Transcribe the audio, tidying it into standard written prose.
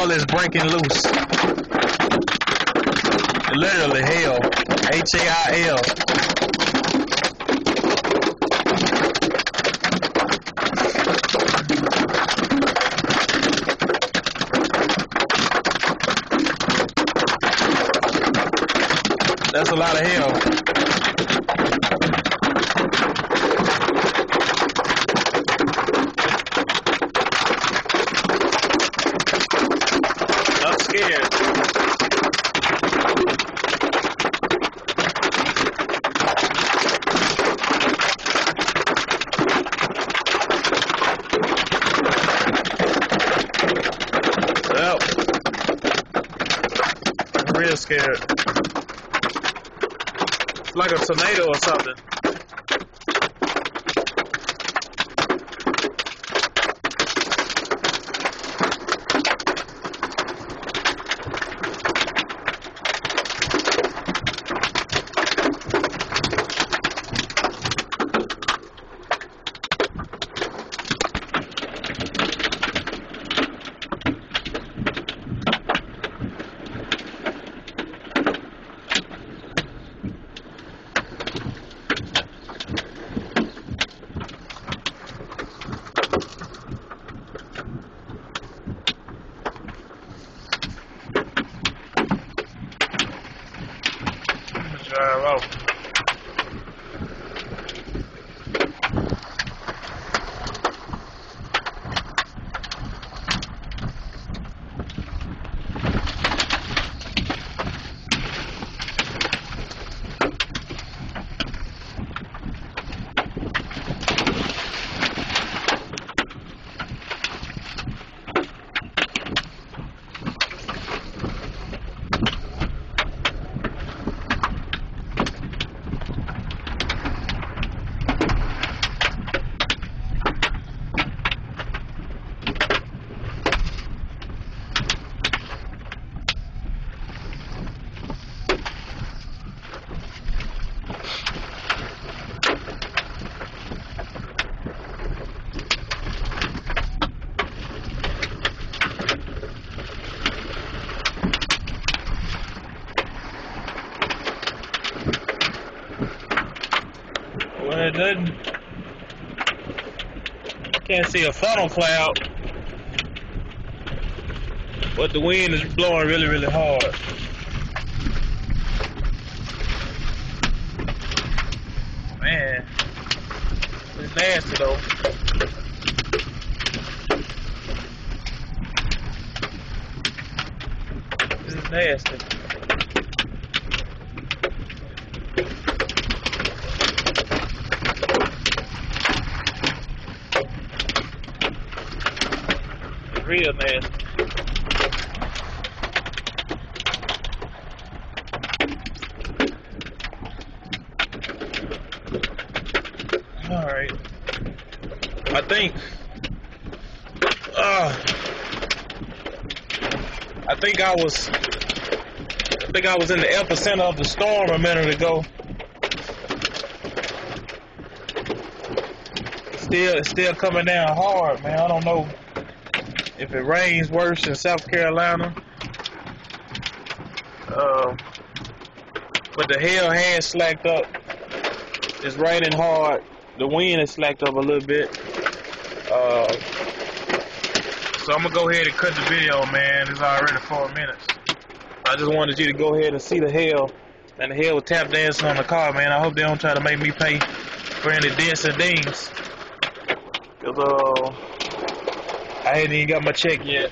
hell is breaking loose. Literally hell. H-A-I-L. That's a lot of hell. I'm scared. Well, I'm real scared. It's like a tornado or something. Drive off. Well, it doesn't. Can't see a funnel cloud, but the wind is blowing really, really hard. Man, it's nasty though. This is nasty. Real nasty. All right. I think I was in the epicenter of the storm a minute ago. It's still coming down hard, man. I don't know if it rains worse in South Carolina. But the hail has slacked up. It's raining hard. The wind has slacked up a little bit. So I'm gonna go ahead and cut the video, man. It's already 4 minutes. I just wanted you to go ahead and see the hail. And the hail was tap dancing on the car, man. I hope they don't try to make me pay for any dents and dings. Cause I ain't even got my check yet.